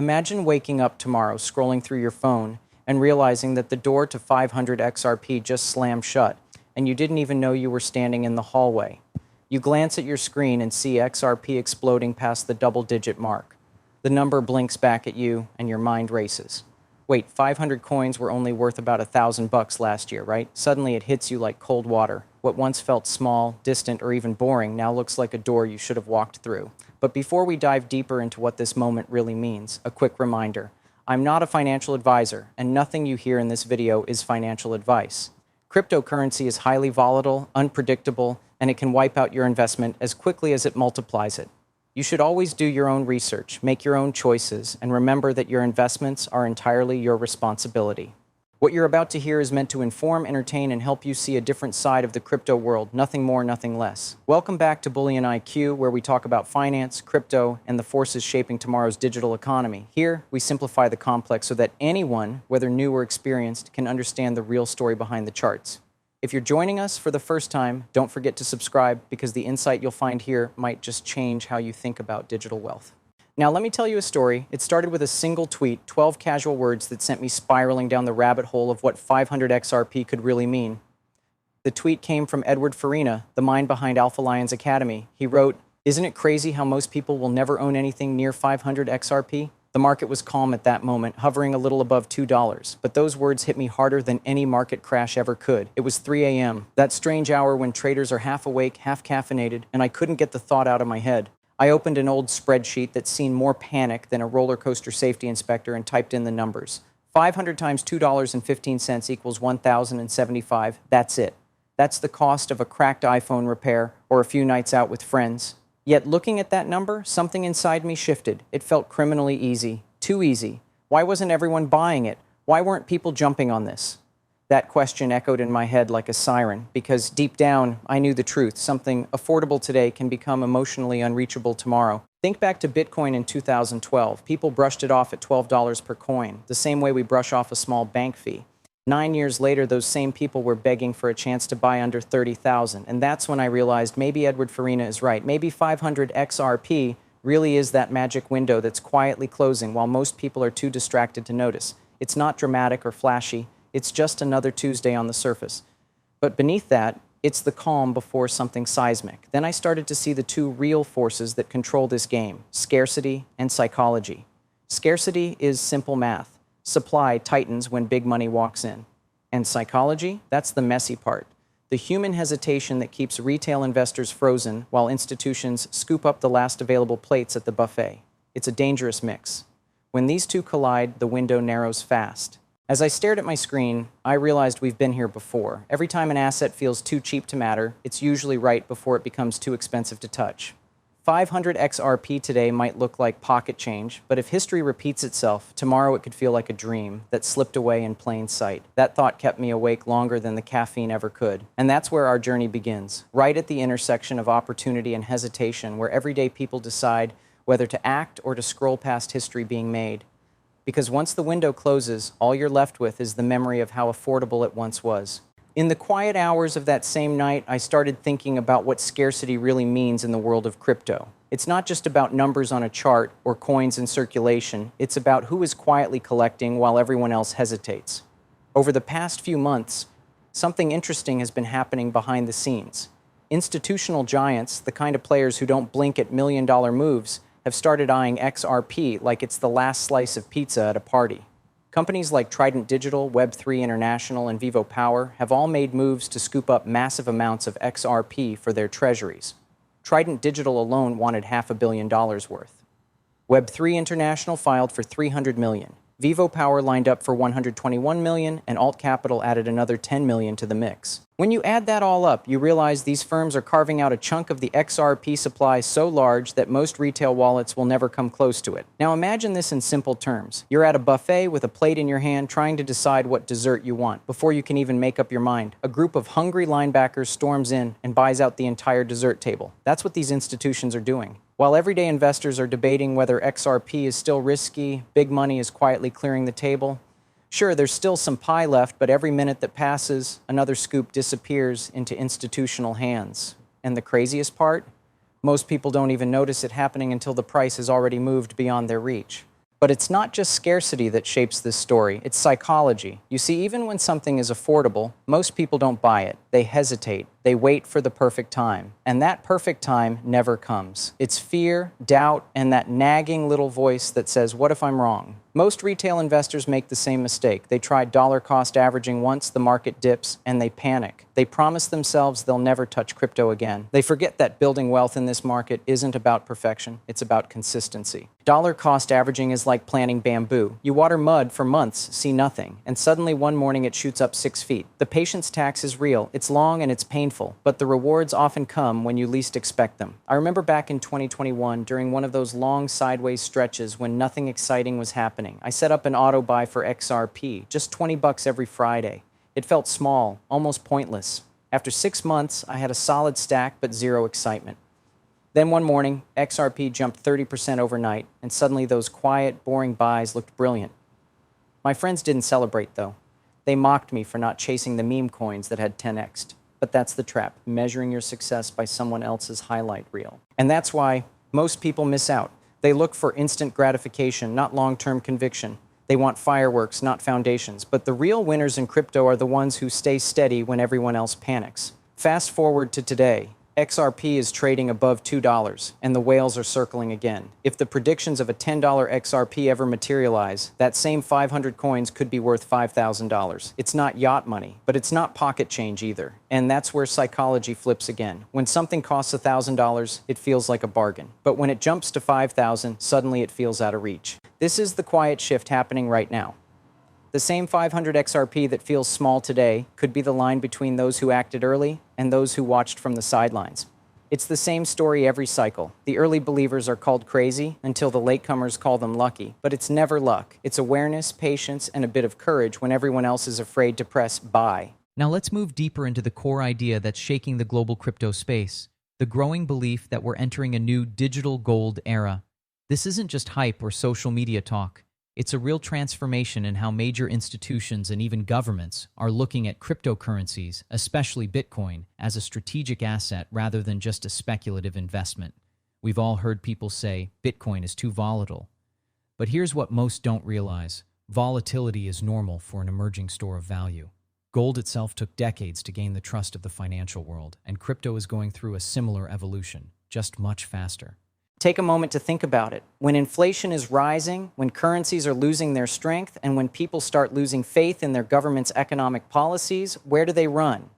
Imagine waking up tomorrow, scrolling through your phone, and realizing that the door to 500 XRP just slammed shut, and you didn't even know you were standing in the hallway. You glance at your screen and see XRP exploding past the double-digit mark. The number blinks back at you, and your mind races. Wait, 500 coins were only worth about $1,000 last year, right? Suddenly it hits you like cold water. What once felt small, distant, or even boring now looks like a door you should have walked through. But before we dive deeper into what this moment really means, a quick reminder. I'm not a financial advisor, and nothing you hear in this video is financial advice. Cryptocurrency is highly volatile, unpredictable, and it can wipe out your investment as quickly as it multiplies it. You should always do your own research, make your own choices, and remember that your investments are entirely your responsibility. What you're about to hear is meant to inform, entertain, and help you see a different side of the crypto world, nothing more, nothing less. Welcome back to BullionIQ, where we talk about finance, crypto, and the forces shaping tomorrow's digital economy. Here, we simplify the complex so that anyone, whether new or experienced, can understand the real story behind the charts. If you're joining us for the first time, don't forget to subscribe because the insight you'll find here might just change how you think about digital wealth. Now, let me tell you a story. It started with a single tweet, 12 casual words that sent me spiraling down the rabbit hole of what 500 XRP could really mean. The tweet came from Edward Farina, the mind behind Alpha Lions Academy. He wrote, "Isn't it crazy how most people will never own anything near 500 XRP? The market was calm at that moment, hovering a little above $2, but those words hit me harder than any market crash ever could. It was 3 a.m., that strange hour when traders are half awake, half caffeinated, and I couldn't get the thought out of my head. I opened an old spreadsheet that's seen more panic than a roller coaster safety inspector and typed in the numbers. 500 times $2.15 equals 1,075. That's it. That's the cost of a cracked iPhone repair or a few nights out with friends. Yet looking at that number, something inside me shifted. It felt criminally easy. Too easy. Why wasn't everyone buying it? Why weren't people jumping on this? That question echoed in my head like a siren, because deep down, I knew the truth. Something affordable today can become emotionally unreachable tomorrow. Think back to Bitcoin in 2012. People brushed it off at $12 per coin, the same way we brush off a small bank fee. 9 years later, those same people were begging for a chance to buy under 30,000, and that's when I realized maybe Edward Farina is right. Maybe 500 XRP really is that magic window that's quietly closing while most people are too distracted to notice. It's not dramatic or flashy. It's just another Tuesday on the surface. But beneath that, it's the calm before something seismic. Then I started to see the two real forces that control this game: scarcity and psychology. Scarcity is simple math. Supply tightens when big money walks in. And psychology? That's the messy part. The human hesitation that keeps retail investors frozen while institutions scoop up the last available plates at the buffet. It's a dangerous mix. When these two collide, the window narrows fast. As I stared at my screen, I realized we've been here before. Every time an asset feels too cheap to matter, it's usually right before it becomes too expensive to touch. 500 XRP today might look like pocket change, but if history repeats itself, tomorrow it could feel like a dream that slipped away in plain sight. That thought kept me awake longer than the caffeine ever could. And that's where our journey begins, right at the intersection of opportunity and hesitation, where everyday people decide whether to act or to scroll past history being made. Because once the window closes, all you're left with is the memory of how affordable it once was. In the quiet hours of that same night, I started thinking about what scarcity really means in the world of crypto. It's not just about numbers on a chart or coins in circulation. It's about who is quietly collecting while everyone else hesitates. Over the past few months, something interesting has been happening behind the scenes. Institutional giants, the kind of players who don't blink at million-dollar moves, have started eyeing XRP like it's the last slice of pizza at a party. Companies like Trident Digital, Web3 International, and Vivo Power have all made moves to scoop up massive amounts of XRP for their treasuries. Trident Digital alone wanted $500 million worth. Web3 International filed for $300 million. Vivo Power lined up for $121 million, and Alt Capital added another $10 million to the mix. When you add that all up, you realize these firms are carving out a chunk of the XRP supply so large that most retail wallets will never come close to it. Now imagine this in simple terms. You're at a buffet with a plate in your hand trying to decide what dessert you want. Before you can even make up your mind, a group of hungry linebackers storms in and buys out the entire dessert table. That's what these institutions are doing. While everyday investors are debating whether XRP is still risky, big money is quietly clearing the table. Sure, there's still some pie left, but every minute that passes, another scoop disappears into institutional hands. And the craziest part? Most people don't even notice it happening until the price has already moved beyond their reach. But it's not just scarcity that shapes this story, it's psychology. You see, even when something is affordable, most people don't buy it. They hesitate. They wait for the perfect time. And that perfect time never comes. It's fear, doubt, and that nagging little voice that says, "What if I'm wrong?" Most retail investors make the same mistake. They try dollar cost averaging once the market dips, and they panic. They promise themselves they'll never touch crypto again. They forget that building wealth in this market isn't about perfection, it's about consistency. Dollar cost averaging is like planting bamboo. You water mud for months, see nothing, and suddenly one morning it shoots up 6 feet. The patience tax is real. It's long and it's painful, but the rewards often come when you least expect them. I remember back in 2021, during one of those long sideways stretches when nothing exciting was happening, I set up an auto buy for XRP, just $20 every Friday. It felt small, almost pointless. After 6 months, I had a solid stack but zero excitement. Then one morning, XRP jumped 30% overnight, and suddenly those quiet, boring buys looked brilliant. My friends didn't celebrate, though. They mocked me for not chasing the meme coins that had 10x'd. But that's the trap, measuring your success by someone else's highlight reel. And that's why most people miss out. They look for instant gratification, not long-term conviction. They want fireworks, not foundations. But the real winners in crypto are the ones who stay steady when everyone else panics. Fast forward to today. XRP is trading above $2, and the whales are circling again. If the predictions of a $10 XRP ever materialize, that same 500 coins could be worth $5,000. It's not yacht money, but it's not pocket change either. And that's where psychology flips again. When something costs $1,000, it feels like a bargain. But when it jumps to $5,000, suddenly it feels out of reach. This is the quiet shift happening right now. The same 500 XRP that feels small today could be the line between those who acted early and those who watched from the sidelines. It's the same story every cycle. The early believers are called crazy until the latecomers call them lucky. But it's never luck. It's awareness, patience, and a bit of courage when everyone else is afraid to press buy. Now let's move deeper into the core idea that's shaking the global crypto space, the growing belief that we're entering a new digital gold era. This isn't just hype or social media talk. It's a real transformation in how major institutions and even governments are looking at cryptocurrencies, especially Bitcoin, as a strategic asset rather than just a speculative investment. We've all heard people say, Bitcoin is too volatile. But here's what most don't realize. Volatility is normal for an emerging store of value. Gold itself took decades to gain the trust of the financial world, and crypto is going through a similar evolution, just much faster. Take a moment to think about it. When inflation is rising, when currencies are losing their strength, and when people start losing faith in their government's economic policies, where do they run?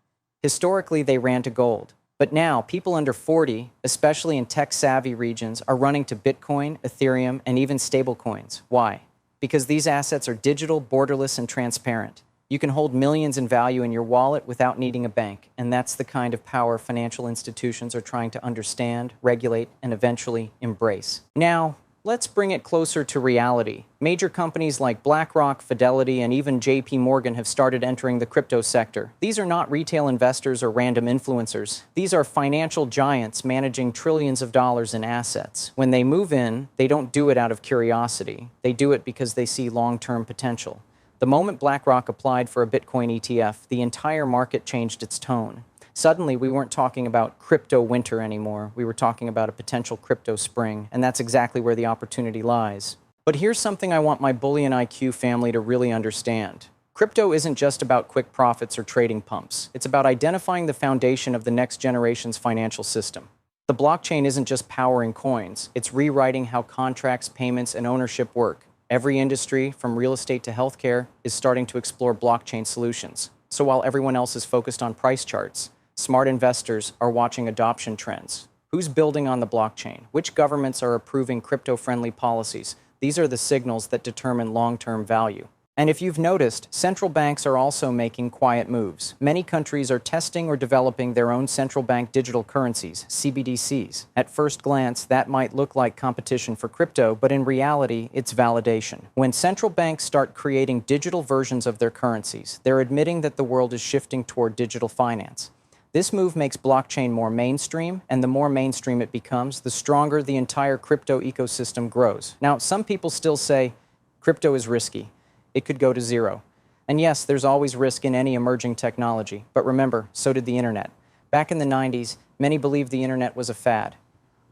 Historically, they ran to gold. But now, people under 40, especially in tech-savvy regions, are running to Bitcoin, Ethereum, and even stablecoins. Why? Because these assets are digital, borderless, and transparent. You can hold millions in value in your wallet without needing a bank, and that's the kind of power financial institutions are trying to understand, regulate, and eventually embrace. Now, let's bring it closer to reality. Major companies like BlackRock, Fidelity, and even JP Morgan have started entering the crypto sector. These are not retail investors or random influencers. These are financial giants managing trillions of dollars in assets. When they move in, they don't do it out of curiosity. They do it because they see long-term potential. The moment BlackRock applied for a Bitcoin ETF, the entire market changed its tone. Suddenly, we weren't talking about crypto winter anymore. We were talking about a potential crypto spring, and that's exactly where the opportunity lies. But here's something I want my BullionIQ family to really understand. Crypto isn't just about quick profits or trading pumps. It's about identifying the foundation of the next generation's financial system. The blockchain isn't just powering coins. It's rewriting how contracts, payments, and ownership work. Every industry, from real estate to healthcare, is starting to explore blockchain solutions. So while everyone else is focused on price charts, smart investors are watching adoption trends. Who's building on the blockchain? Which governments are approving crypto-friendly policies? These are the signals that determine long-term value. And if you've noticed, central banks are also making quiet moves. Many countries are testing or developing their own central bank digital currencies, CBDCs. At first glance, that might look like competition for crypto, but in reality, it's validation. When central banks start creating digital versions of their currencies, they're admitting that the world is shifting toward digital finance. This move makes blockchain more mainstream, and the more mainstream it becomes, the stronger the entire crypto ecosystem grows. Now, some people still say, crypto is risky. It could go to zero. And yes, there's always risk in any emerging technology. But remember, so did the internet. Back in the 90s, many believed the internet was a fad.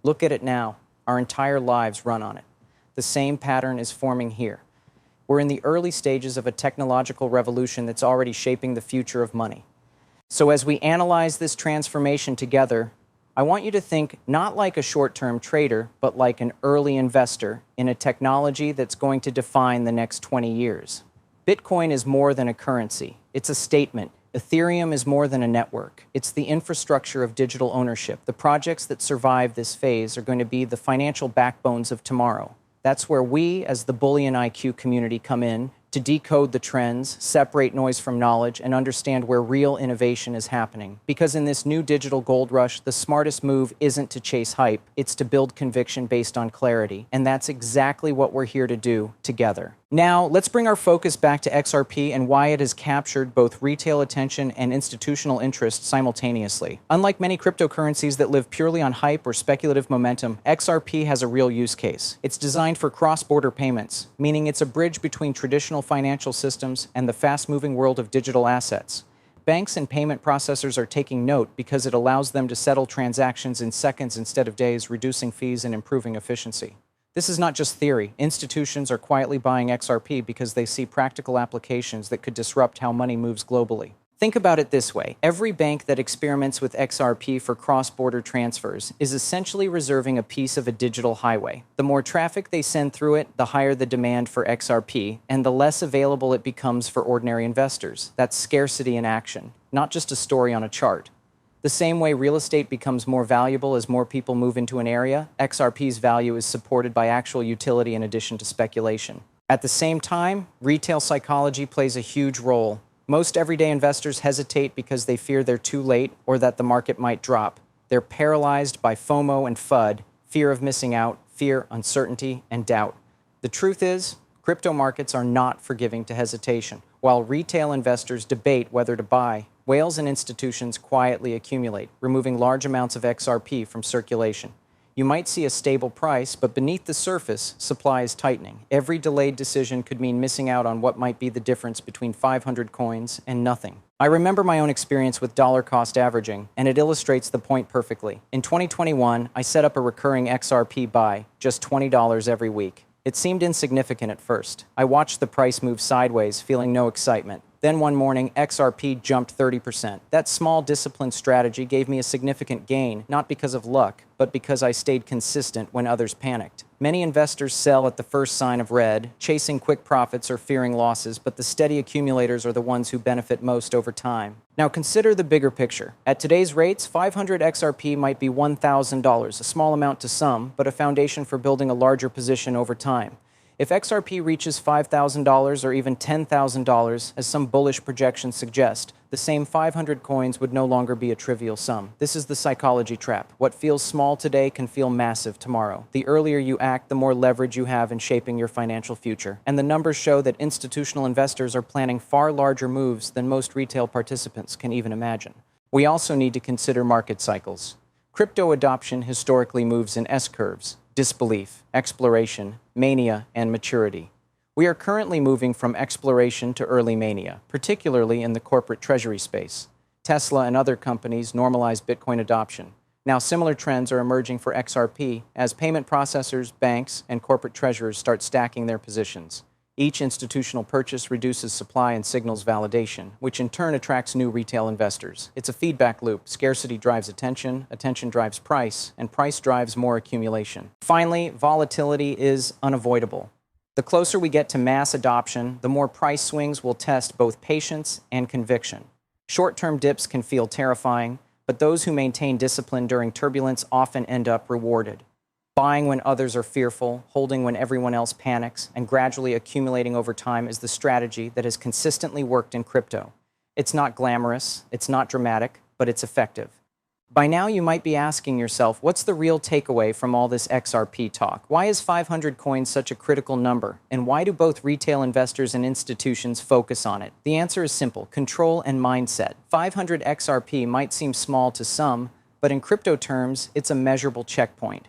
Look at it now. Our entire lives run on it. The The same pattern is forming here. We're in the early stages of a technological revolution that's already shaping the future of money. So as we analyze this transformation together, I want you to think not like a short-term trader, but like an early investor in a technology that's going to define the next 20 years. Bitcoin is more than a currency. It's a statement. Ethereum is more than a network. It's the infrastructure of digital ownership. The projects that survive this phase are going to be the financial backbones of tomorrow. That's where we, as the BullionIQ community, come in to decode the trends, separate noise from knowledge, and understand where real innovation is happening. Because in this new digital gold rush, the smartest move isn't to chase hype, it's to build conviction based on clarity. And that's exactly what we're here to do together. Now, let's bring our focus back to XRP and why it has captured both retail attention and institutional interest simultaneously. Unlike many cryptocurrencies that live purely on hype or speculative momentum, XRP has a real use case. It's designed for cross-border payments, meaning it's a bridge between traditional financial systems and the fast-moving world of digital assets. Banks and payment processors are taking note because it allows them to settle transactions in seconds instead of days, reducing fees and improving efficiency. This is not just theory. Institutions are quietly buying XRP because they see practical applications that could disrupt how money moves globally. Think about it this way. Every bank that experiments with XRP for cross-border transfers is essentially reserving a piece of a digital highway. The more traffic they send through it, the higher the demand for XRP, and the less available it becomes for ordinary investors. That's scarcity in action, not just a story on a chart. The same way real estate becomes more valuable as more people move into an area, XRP's value is supported by actual utility in addition to speculation. At the same time, retail psychology plays a huge role. Most everyday investors hesitate because they fear they're too late or that the market might drop. They're paralyzed by FOMO and FUD, fear of missing out, fear, uncertainty, and doubt. The truth is, crypto markets are not forgiving to hesitation. While retail investors debate whether to buy, whales and institutions quietly accumulate, removing large amounts of XRP from circulation. You might see a stable price, but beneath the surface, supply is tightening. Every delayed decision could mean missing out on what might be the difference between 500 coins and nothing. I remember my own experience with dollar cost averaging, and it illustrates the point perfectly. In 2021, I set up a recurring XRP buy, just $20 every week. It seemed insignificant at first. I watched the price move sideways, feeling no excitement. Then one morning, XRP jumped 30%. That small disciplined strategy gave me a significant gain, not because of luck, but because I stayed consistent when others panicked. Many investors sell at the first sign of red, chasing quick profits or fearing losses, but the steady accumulators are the ones who benefit most over time. Now consider the bigger picture. At today's rates, 500 XRP might be $1,000, a small amount to some, but a foundation for building a larger position over time. If XRP reaches $5,000 or even $10,000, as some bullish projections suggest, the same 500 coins would no longer be a trivial sum. This is the psychology trap. What feels small today can feel massive tomorrow. The earlier you act, the more leverage you have in shaping your financial future. And the numbers show that institutional investors are planning far larger moves than most retail participants can even imagine. We also need to consider market cycles. Crypto adoption historically moves in S-curves: disbelief, exploration, mania, and maturity. We are currently moving from exploration to early mania, particularly in the corporate treasury space. Tesla and other companies normalize Bitcoin adoption. Now similar trends are emerging for XRP as payment processors, banks, and corporate treasurers start stacking their positions. Each institutional purchase reduces supply and signals validation, which in turn attracts new retail investors. It's a feedback loop. Scarcity drives attention, attention drives price, and price drives more accumulation. Finally, volatility is unavoidable. The closer we get to mass adoption, the more price swings will test both patience and conviction. Short-term dips can feel terrifying, but those who maintain discipline during turbulence often end up rewarded. Buying when others are fearful, holding when everyone else panics, and gradually accumulating over time is the strategy that has consistently worked in crypto. It's not glamorous, it's not dramatic, but it's effective. By now you might be asking yourself, what's the real takeaway from all this XRP talk? Why is 500 coins such a critical number? And why do both retail investors and institutions focus on it? The answer is simple: control and mindset. 500 XRP might seem small to some, but in crypto terms, it's a measurable checkpoint.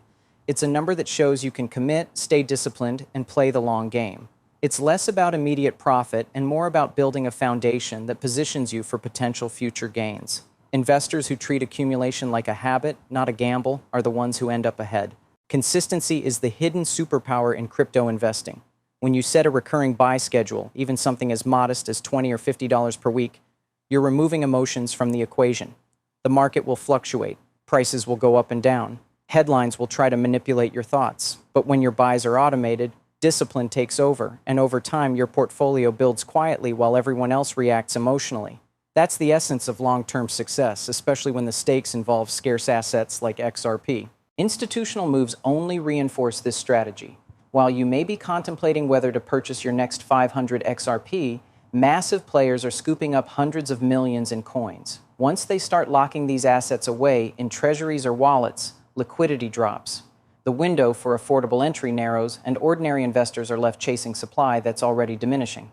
It's a number that shows you can commit, stay disciplined, and play the long game. It's less about immediate profit and more about building a foundation that positions you for potential future gains. Investors who treat accumulation like a habit, not a gamble, are the ones who end up ahead. Consistency is the hidden superpower in crypto investing. When you set a recurring buy schedule, even something as modest as $20 or $50 per week, you're removing emotions from the equation. The market will fluctuate, prices will go up and down, headlines will try to manipulate your thoughts. But when your buys are automated, discipline takes over, and over time your portfolio builds quietly while everyone else reacts emotionally. That's the essence of long-term success, especially when the stakes involve scarce assets like XRP. Institutional moves only reinforce this strategy. While you may be contemplating whether to purchase your next 500 XRP, massive players are scooping up hundreds of millions in coins. Once they start locking these assets away in treasuries or wallets, liquidity drops. The window for affordable entry narrows, and ordinary investors are left chasing supply that's already diminishing.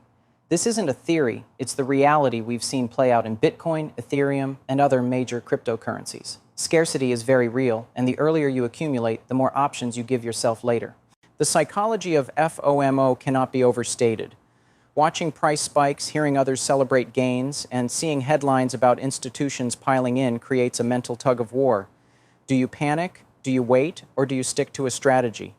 This isn't a theory, it's the reality we've seen play out in Bitcoin, Ethereum, and other major cryptocurrencies. Scarcity is very real, and the earlier you accumulate, the more options you give yourself later. The psychology of FOMO cannot be overstated. Watching price spikes, hearing others celebrate gains, and seeing headlines about institutions piling in creates a mental tug of war. Do you panic? Do you wait? Or do you stick to a strategy?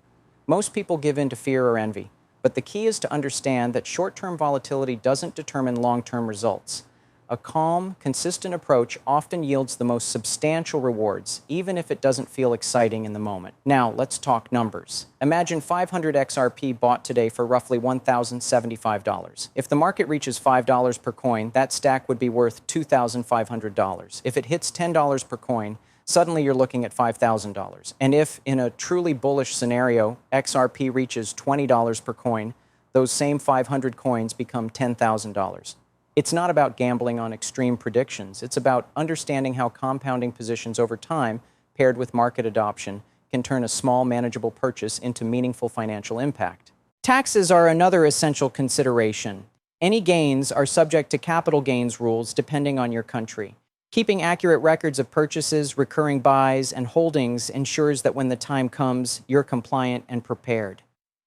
Most people give in to fear or envy, but the key is to understand that short-term volatility doesn't determine long-term results. A calm, consistent approach often yields the most substantial rewards, even if it doesn't feel exciting in the moment. Now, let's talk numbers. Imagine 500 XRP bought today for roughly $1,075. If the market reaches $5 per coin, that stack would be worth $2,500. If it hits $10 per coin, suddenly you're looking at $5,000. And if, in a truly bullish scenario, XRP reaches $20 per coin, those same 500 coins become $10,000. It's not about gambling on extreme predictions. It's about understanding how compounding positions over time, paired with market adoption, can turn a small, manageable purchase into meaningful financial impact. Taxes are another essential consideration. Any gains are subject to capital gains rules depending on your country. Keeping accurate records of purchases, recurring buys, and holdings ensures that when the time comes, you're compliant and prepared.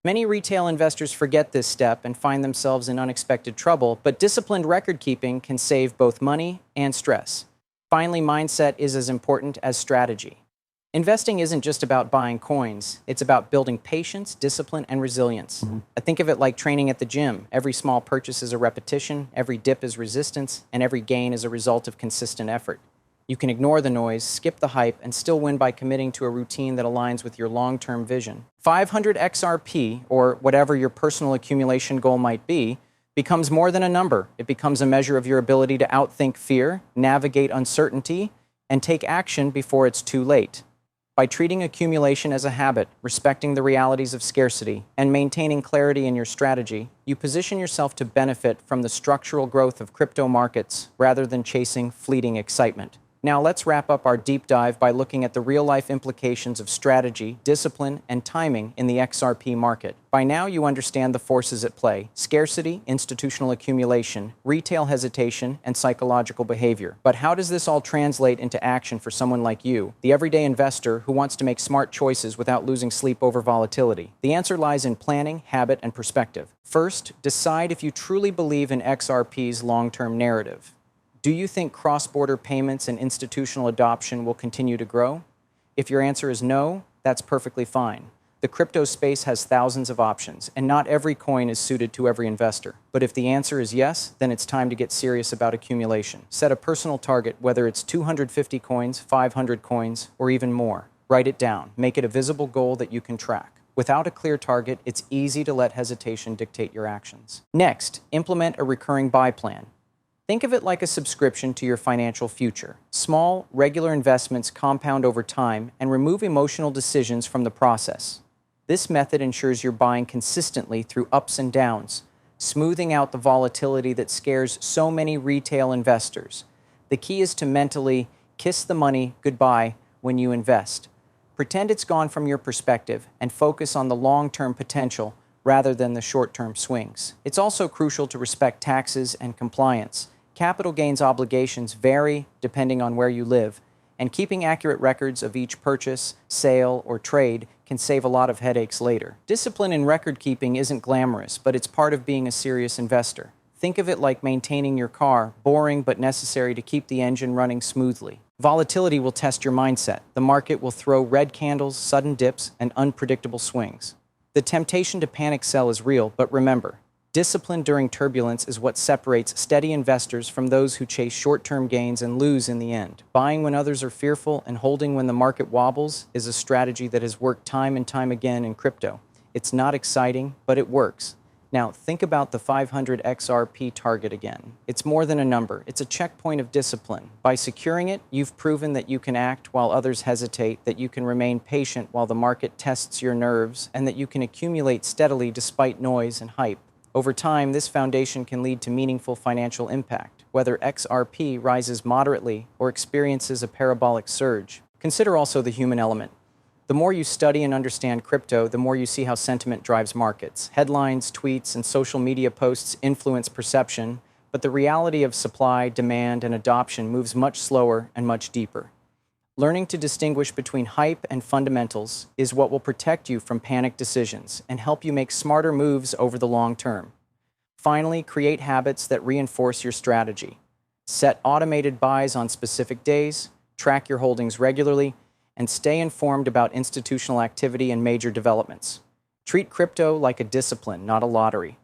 Many retail investors forget this step and find themselves in unexpected trouble, but disciplined record keeping can save both money and stress. Finally, mindset is as important as strategy. Investing isn't just about buying coins. It's about building patience, discipline, and resilience. I think of it like training at the gym. Every small purchase is a repetition, every dip is resistance, and every gain is a result of consistent effort. You can ignore the noise, skip the hype, and still win by committing to a routine that aligns with your long-term vision. 500 XRP, or whatever your personal accumulation goal might be, becomes more than a number. It becomes a measure of your ability to outthink fear, navigate uncertainty, and take action before it's too late. By treating accumulation as a habit, respecting the realities of scarcity, and maintaining clarity in your strategy, you position yourself to benefit from the structural growth of crypto markets rather than chasing fleeting excitement. Now let's wrap up our deep dive by looking at the real-life implications of strategy, discipline, and timing in the XRP market. By now you understand the forces at play: scarcity, institutional accumulation, retail hesitation, and psychological behavior. But how does this all translate into action for someone like you, the everyday investor who wants to make smart choices without losing sleep over volatility? The answer lies in planning, habit, and perspective. First, decide if you truly believe in XRP's long-term narrative. Do you think cross-border payments and institutional adoption will continue to grow? If your answer is no, that's perfectly fine. The crypto space has thousands of options, and not every coin is suited to every investor. But if the answer is yes, then it's time to get serious about accumulation. Set a personal target, whether it's 250 coins, 500 coins, or even more. Write it down. Make it a visible goal that you can track. Without a clear target, it's easy to let hesitation dictate your actions. Next, implement a recurring buy plan. Think of it like a subscription to your financial future. Small, regular investments compound over time and remove emotional decisions from the process. This method ensures you're buying consistently through ups and downs, smoothing out the volatility that scares so many retail investors. The key is to mentally kiss the money goodbye when you invest. Pretend it's gone from your perspective and focus on the long-term potential rather than the short-term swings. It's also crucial to respect taxes and compliance. Capital gains obligations vary depending on where you live, and keeping accurate records of each purchase, sale, or trade can save a lot of headaches later. Discipline in record keeping isn't glamorous, but it's part of being a serious investor. Think of it like maintaining your car, boring but necessary to keep the engine running smoothly. Volatility will test your mindset. The market will throw red candles, sudden dips, and unpredictable swings. The temptation to panic sell is real, but remember, discipline during turbulence is what separates steady investors from those who chase short-term gains and lose in the end. Buying when others are fearful and holding when the market wobbles is a strategy that has worked time and time again in crypto. It's not exciting, but it works. Now, think about the 500 XRP target again. It's more than a number. It's a checkpoint of discipline. By securing it, you've proven that you can act while others hesitate, that you can remain patient while the market tests your nerves, and that you can accumulate steadily despite noise and hype. Over time, this foundation can lead to meaningful financial impact, whether XRP rises moderately or experiences a parabolic surge. Consider also the human element. The more you study and understand crypto, the more you see how sentiment drives markets. Headlines, tweets, and social media posts influence perception, but the reality of supply, demand, and adoption moves much slower and much deeper. Learning to distinguish between hype and fundamentals is what will protect you from panic decisions and help you make smarter moves over the long term. Finally, create habits that reinforce your strategy. Set automated buys on specific days, track your holdings regularly, and stay informed about institutional activity and major developments. Treat crypto like a discipline, not a lottery.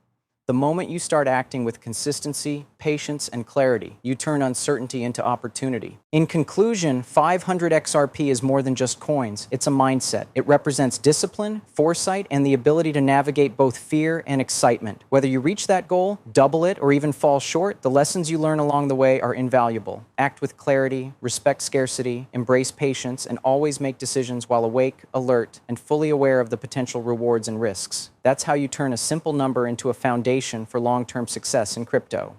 The moment you start acting with consistency, patience, and clarity, you turn uncertainty into opportunity. In conclusion, 500 XRP is more than just coins. It's a mindset. It represents discipline, foresight, and the ability to navigate both fear and excitement. Whether you reach that goal, double it, or even fall short, the lessons you learn along the way are invaluable. Act with clarity, respect scarcity, embrace patience, and always make decisions while awake, alert, and fully aware of the potential rewards and risks. That's how you turn a simple number into a foundation for long-term success in crypto.